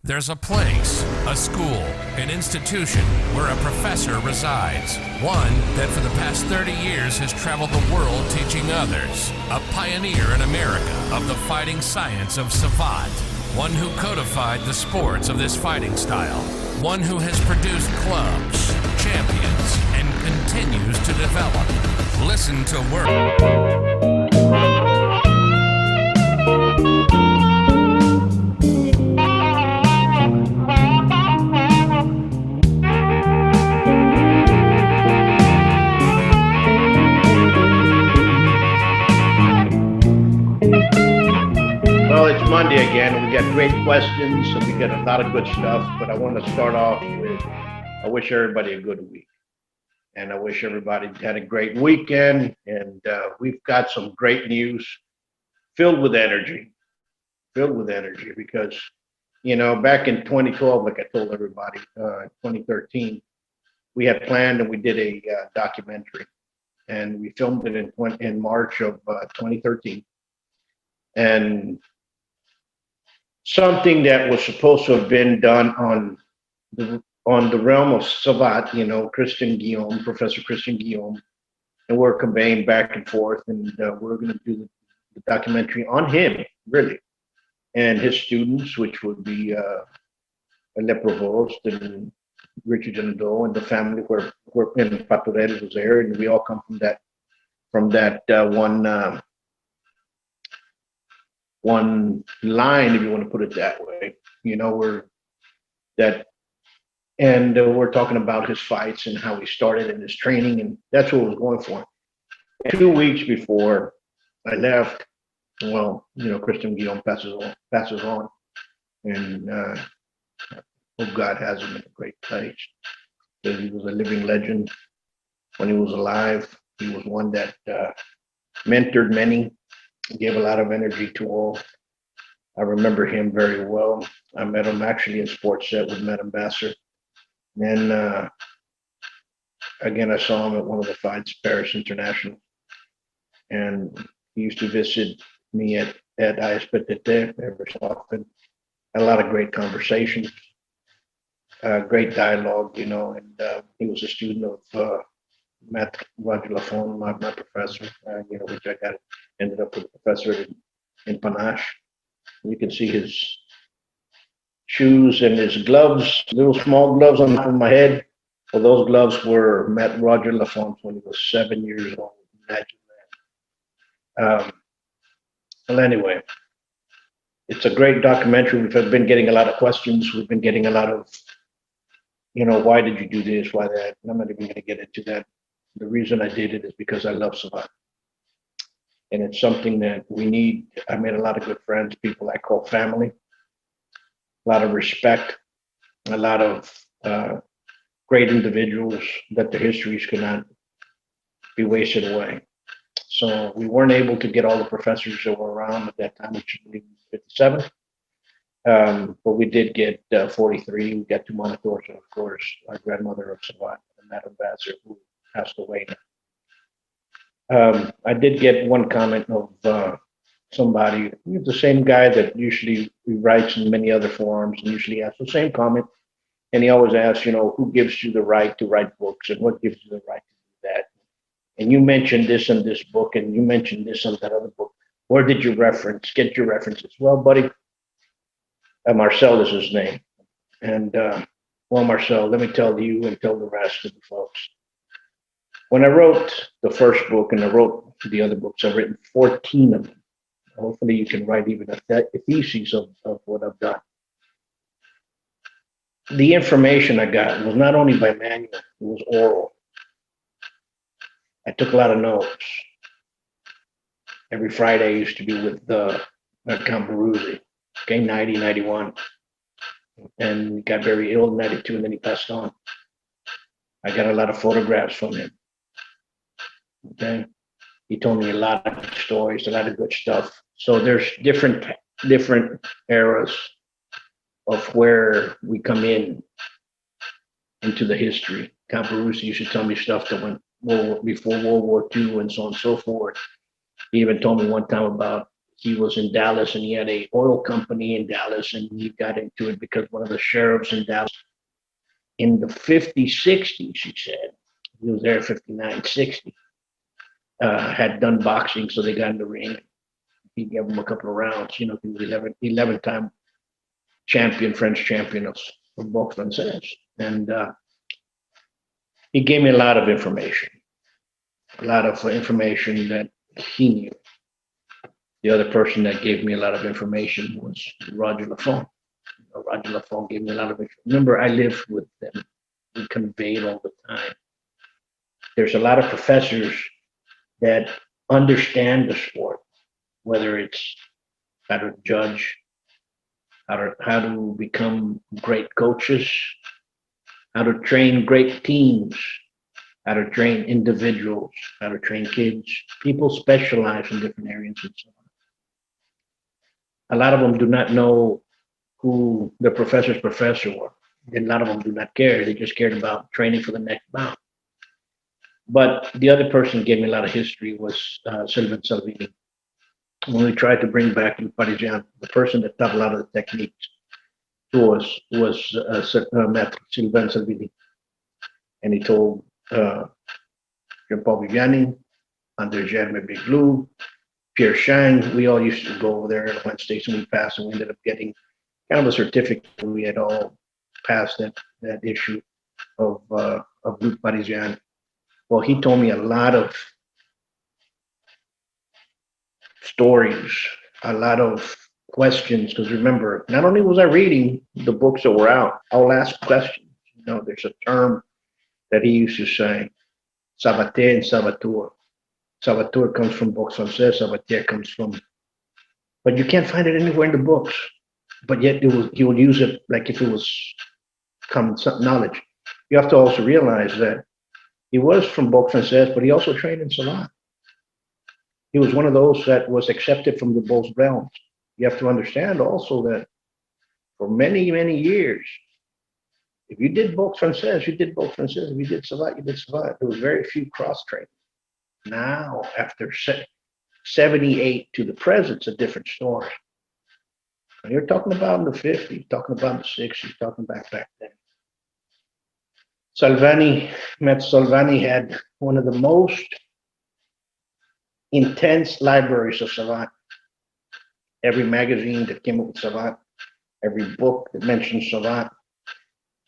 There's a place, a school, an institution where a professor resides. One that for the past 30 years has traveled the world teaching others. A pioneer in America of the fighting science of Savate. One who codified the sports of this fighting style. One who has produced clubs, champions, and continues to develop. Listen to Well, it's Monday again, and we got great questions, and we got a lot of good stuff. But I want to start off with, I wish everybody a good week, and I wish everybody had a great weekend. And we've got some great news, filled with energy, because back in 2012, like I told everybody, 2013, we had planned and we did a documentary, and we filmed it in March of 2013, and something that was supposed to have been done on the realm of Savate, Professor Christian Guillaume, and we're conveying back and forth, and we're going to do the documentary on him, really, and his students, which would be Le Provost and Richard Janado and the family where in Patorel was there, and we all come from that one line, if you want to put it that way. We're talking about his fights and how he started in his training, and that's what we're going for. 2 weeks before I left, Christian Guillaume passes on, and hope God has him in a great place. Because he was a living legend when he was alive. He was one that mentored many, gave a lot of energy to all. I remember him very well. I met him actually in Sports Set with Madame Vassar. And again, I saw him at one of the fights, Paris International. And he used to visit me at ASPTT every so often. Had a lot of great conversations, great dialogue, and he was a student of Matt Roger Lafon, my professor, which I ended up with a professor in Panache. You can see his shoes and his gloves, little small gloves on top of my head. Well, those gloves were Matt Roger Lafon when he was 7 years old. Imagine that. Well, anyway, it's a great documentary. We've been getting a lot of questions. We've been getting a lot of, why did you do this? Why that? And I'm not even going to get into that. The reason I did it is because I love Savate. And it's something that we need. I made a lot of good friends, people I call family, a lot of respect, a lot of great individuals that their histories cannot be wasted away. So we weren't able to get all the professors that were around at that time, which was 57. But we did get 43. We got 2 monitors, and of course, our grandmother of Savate, Madame Vassar, who passed away now. I did get one comment of somebody, the same guy that usually writes in many other forums and usually asks the same comment. And he always asks, who gives you the right to write books and what gives you the right to do that? And you mentioned this in this book and you mentioned this in that other book. Where did you get your references? Well, buddy, Marcel is his name. And Marcel, let me tell you and tell the rest of the folks. When I wrote the first book and I wrote the other books, I've written 14 of them. Hopefully you can write even a thesis of what I've done. The information I got was not only by manual, it was oral. I took a lot of notes. Every Friday I used to be with Count Baruzzi, 90, 91. And he got very ill in 92 and then he passed on. I got a lot of photographs from him. Okay, he told me a lot of good stories, a lot of good stuff. So there's different eras of where we come into the history. Count Baruzzi used to tell me stuff that went before World War II and so on and so forth. He even told me one time about he was in Dallas and he had a oil company in Dallas, and he got into it because one of the sheriffs in Dallas in the 50s, 60s, he said, he was there 59, 60, had done boxing, so they got in the ring. He gave him a couple of rounds. You know, he was 11-time champion, French champion of boxe française. And he gave me a lot of information that he knew. The other person that gave me a lot of information was Roger Lafont. Roger Lafont gave me a lot of information. Remember, I lived with them. We conveyed all the time. There's a lot of professors that understand the sport, whether it's how to judge, how to become great coaches, how to train great teams, how to train individuals, how to train kids. People specialize in different areas and so on. A lot of them do not know who the professor's professor were. And a lot of them do not care. They just cared about training for the next bout. But the other person who gave me a lot of history was Sylvain Salvini. When we tried to bring back the Parisien, the person that taught a lot of the techniques was Maître Sylvain Salvini. And he told Jean-Paul Viviani, André Germain Biglou, Pierre Chang, we all used to go over there at Wednesdays and we passed, and we ended up getting kind of a certificate. We had all passed that issue of Luc Parisien. Well, he told me a lot of stories, a lot of questions, because remember, not only was I reading the books that were out, I'll ask questions. You know, there's a term that he used to say, Savate and Savateur. Savateur comes from boxe française, Savate comes from, but you can't find it anywhere in the books. But yet he would use it like if it was common knowledge. You have to also realize that he was from boxe française, but he also trained in Savate. He was one of those that was accepted from the both realms. You have to understand also that for many, many years, if you did boxe française, you did boxe française. If you did Savate, you did Savate. There was very few cross training. Now, after 78 to the present, it's a different story. And you're talking about in the 50s, talking about the 60s, talking back then. Maître Salvini had one of the most intense libraries of Savate. Every magazine that came up with Savate, every book that mentioned Savate.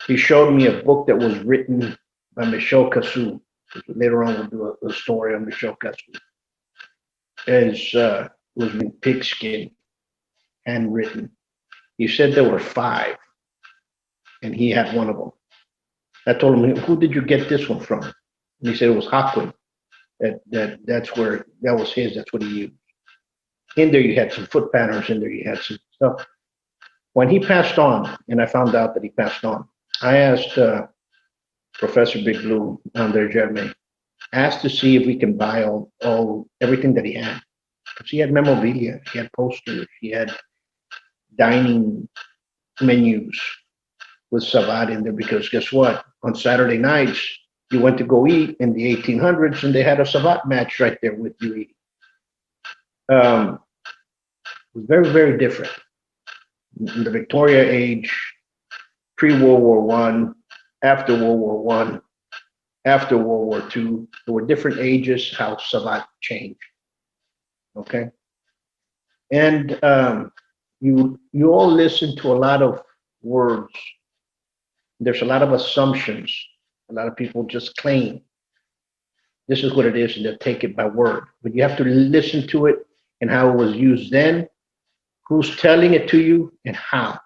He showed me a book that was written by Michel Cassou. Later on, we'll do a story on Michel Cassou. It was in pigskin, handwritten. He said there were 5, and he had one of them. I told him, who did you get this one from? And he said it was Hakwin. That was his, that's what he used. In there you had some foot patterns, in there you had some stuff. When he passed on, and I found out that he passed on, I asked Professor Biglou, André Germain, asked to see if we can buy everything that he had. Because he had memorabilia, he had posters, he had dining menus with Savate in there, because guess what? On Saturday nights, you went to go eat in the 1800s and they had a Savate match right there with you eating. It was very, very different. In the Victoria age, pre-World War I, after World War I, after World War II, there were different ages how Savate changed. Okay? And you all listen to a lot of words. There's a lot of assumptions. A lot of people just claim this is what it is and they'll take it by word. But you have to listen to it and how it was used then, who's telling it to you, and how.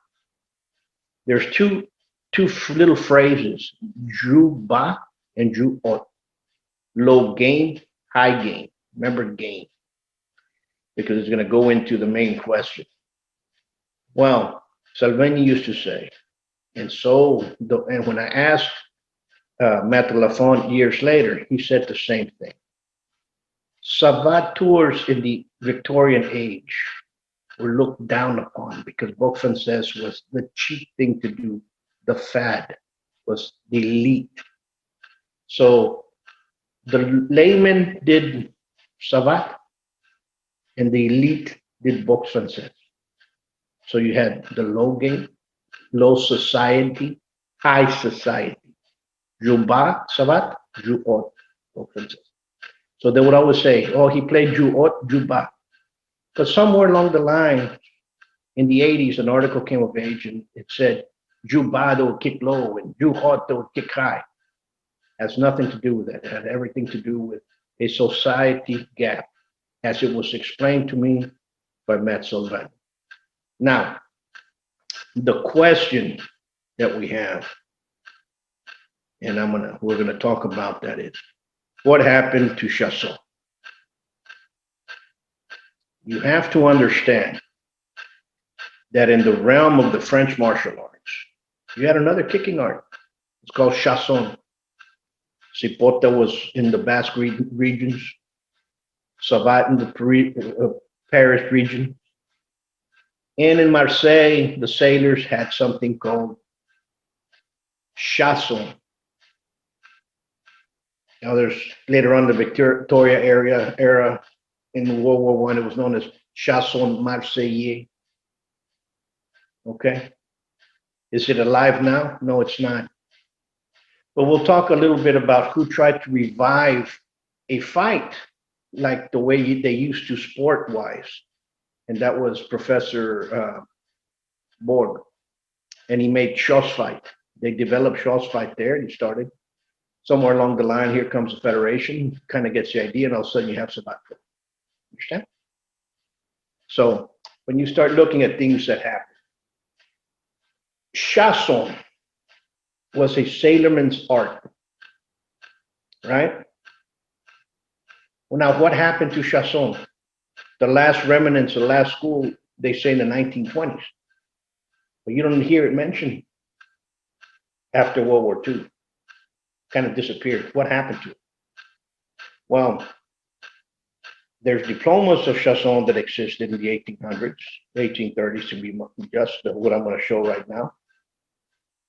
There's two little phrases, Drew bas and Drew haut. Low gain, high gain. Remember gain, because it's going to go into the main question. Well, Salvini used to say, and when I asked Maître Lafont years later, he said the same thing. Savateurs in the Victorian age were looked down upon because boxe française was the cheap thing to do. The fad was the elite. So the layman did Savate and the elite did boxe française. So you had the low game, low society, high society. Joue bas, savate, joue haute, boxe française. So they would always say, oh, he played joue haute, joue bas. Because somewhere along the line, in the 80s, an article came of age and it said, joue bas, they would kick low, and joue haute, they would kick high. Has nothing to do with that. It had everything to do with a society gap, as it was explained to me by Matt Sullivan. Now, the question that we have, and we're gonna talk about that, is what happened to Chausson? You have to understand that in the realm of the French martial arts, you had another kicking art. It's called Chausson. Cipota was in the Basque regions, Savate in the Paris region. And in Marseille, the sailors had something called Chausson. Now there's later on the Victoria era in World War I, it was known as Chausson Marseillais. Okay. Is it alive now? No, it's not. But we'll talk a little bit about who tried to revive a fight like the way they used to sport-wise. And that was Professor Borg. And he made Chausson fight. They developed Chausson fight there, and he started. Somewhere along the line, here comes the Federation, kind of gets the idea, and all of a sudden you have Savate. Understand? So when you start looking at things that happen, Chausson was a sailorman's art, right? Well, now what happened to Chausson? The last remnants, the last school, they say in the 1920s. But you don't hear it mentioned after World War II. Kind of disappeared. What happened to it? Well, there's diplomas of Chausson that existed in the 1800s, 1830s to be just what I'm going to show right now.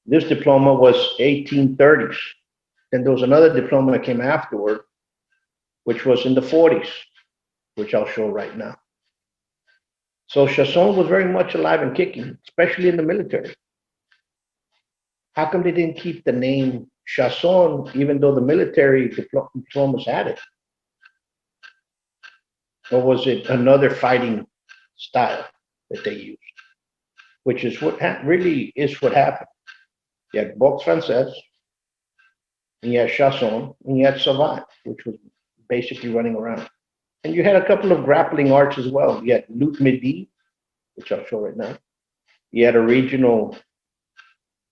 This diploma was 1830s. Then there was another diploma that came afterward, which was in the 40s, which I'll show right now. So Chausson was very much alive and kicking, especially in the military. How come they didn't keep the name Chausson, even though the military diplomas had it? Or was it another fighting style that they used? Which is what really is what happened. You had boxe française, and you had Chausson, and you had Savate, which was basically running around. And you had a couple of grappling arts as well. You had lutte midi, which I'll show right now. You had a regional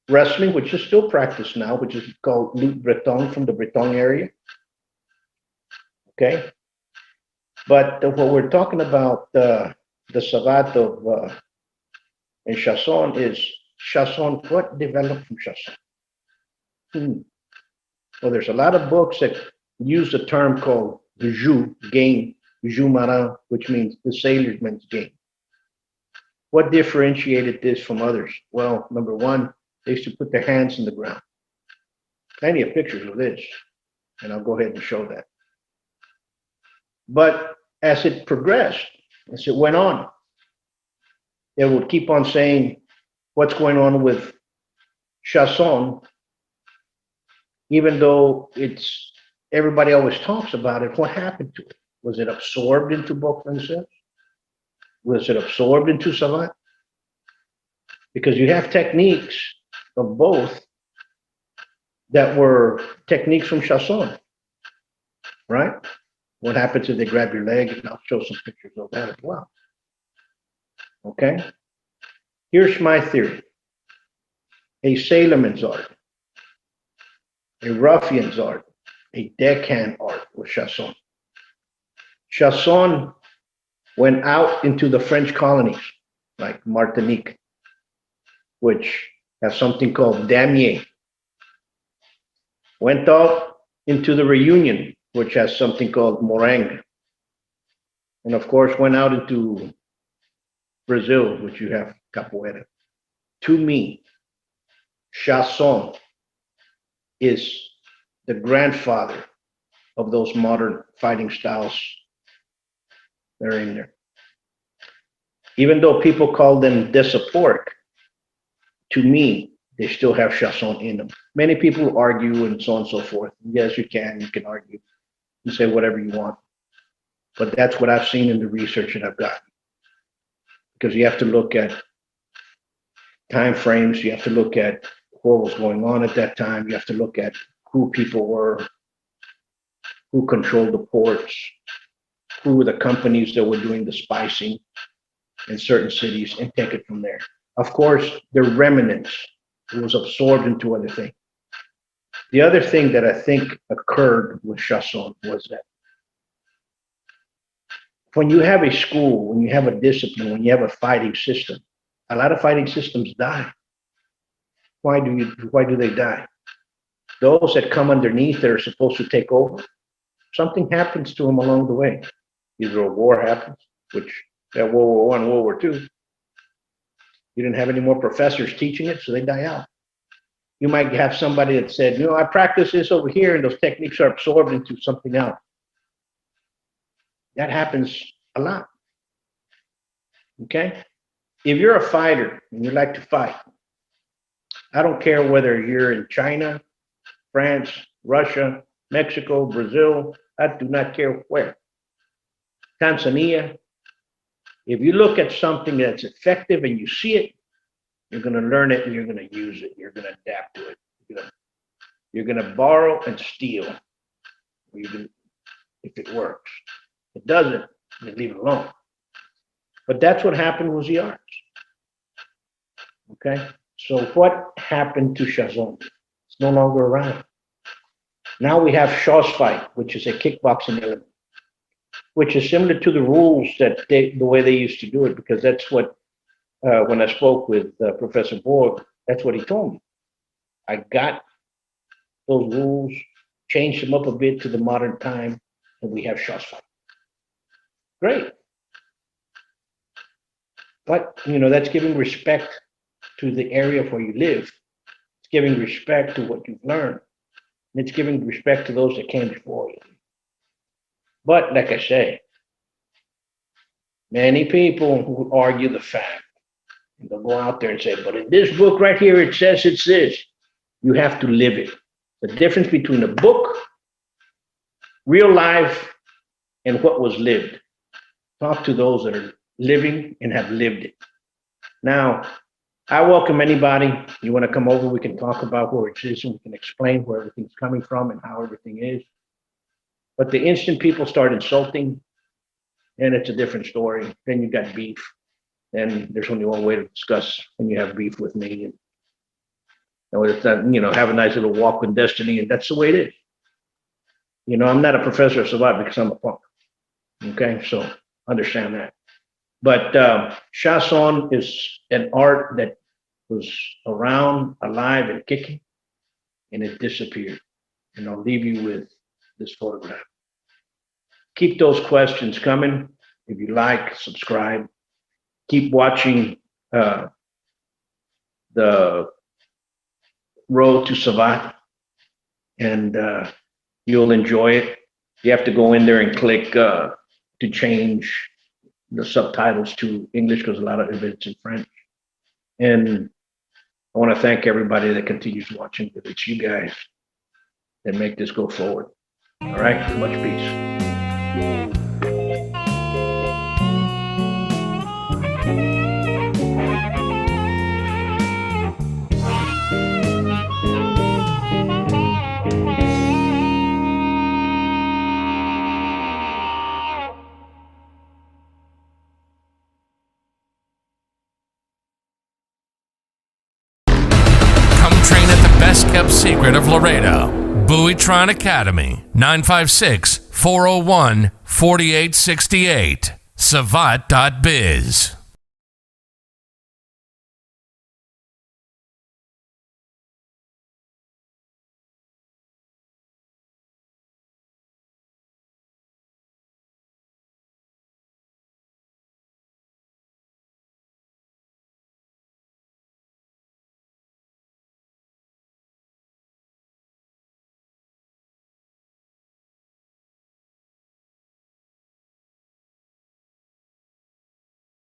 wrestling, which is still practiced now, which is called lutte breton from the Breton area. Okay. But what we're talking about, the Savate of and Chausson is Chausson. What developed from Chausson? Well, there's a lot of books that use a term called the jeu game, jeu marin, which means the sailorman's game. What differentiated this from others? Well, number one, they used to put their hands in the ground. Plenty of pictures of this, and I'll go ahead and show that. But as it progressed, as it went on, they would keep on saying what's going on with Chausson, even though it's everybody always talks about it. What happened to it? Was it absorbed into boxe française? Was it absorbed into Savate? Because you have techniques of both that were techniques from Chausson, right? What happens if they grab your leg? And I'll show some pictures of that as well. Okay? Here's my theory. A sailorman's art, a ruffian's art, a deckhand art was Chausson. Chausson went out into the French colonies, like Martinique, which have something called damier. Went out into the Reunion, which has something called meringue. And of course, went out into Brazil, which you have capoeira. To me, Chausson is the grandfather of those modern fighting styles that are in there. Even though people call them Desapork, to me, they still have Chausson in them. Many people argue and so on and so forth. Yes, you can argue. You say whatever you want. But that's what I've seen in the research that I've got. Because you have to look at time frames, you have to look at what was going on at that time, you have to look at who people were, who controlled the ports, who were the companies that were doing the spicing in certain cities, and take it from there. Of course, the remnants, it was absorbed into other things. The other thing that I think occurred with Chausson was that when you have a school, when you have a discipline, when you have a fighting system, a lot of fighting systems die. Why do they die? Those that come underneath that are supposed to take over, something happens to them along the way. Either a war happens, which at World War I, World War II, you didn't have any more professors teaching it, so they die out. You might have somebody that said, I practice this over here, and those techniques are absorbed into something else. That happens a lot. Okay? If you're a fighter and you like to fight, I don't care whether you're in China, France, Russia, Mexico, Brazil, I do not care where. Tanzania, if you look at something that's effective and you see it, you're going to learn it and you're going to use it. You're going to adapt to it. You're going to borrow and steal if it works. If it doesn't, you leave it alone. But that's what happened with the arts. Okay? So what happened to Chausson? It's no longer around. Now we have Shaw's fight, which is a kickboxing element, which is similar to the rules that the way they used to do it, because that's what, when I spoke with Professor Borg, that's what he told me. I got those rules, changed them up a bit to the modern time, and we have Shaw's fight. Great. But, that's giving respect to the area where you live. It's giving respect to what you've learned. And it's giving respect to those that came before you. But like I say, many people who argue the fact, and they'll go out there and say, but in this book right here, it says it's this. You have to live it. The difference between a book, real life, and what was lived. Talk to those that are living and have lived it. Now, I welcome anybody. You want to come over, we can talk about where it is and we can explain where everything's coming from and how everything is. But the instant people start insulting, and it's a different story. Then you got beef. And there's only one way to discuss when you have beef with me. And it's not, have a nice little walk with destiny, and that's the way it is. I'm not a professor of Savate because I'm a punk. Okay, so understand that. But Chausson is an art that was around, alive, and kicking, and it disappeared. And I'll leave you with this photograph. Keep those questions coming. If you like, subscribe. Keep watching the Road to Savate, and you'll enjoy it. You have to go in there and click to change the subtitles to English because a lot of it's in French. And I want to thank everybody that continues watching. It's you guys that make this go forward. All right, much peace. Best kept secret of Laredo. Buitron Academy, 956-401-4868. Savate.biz.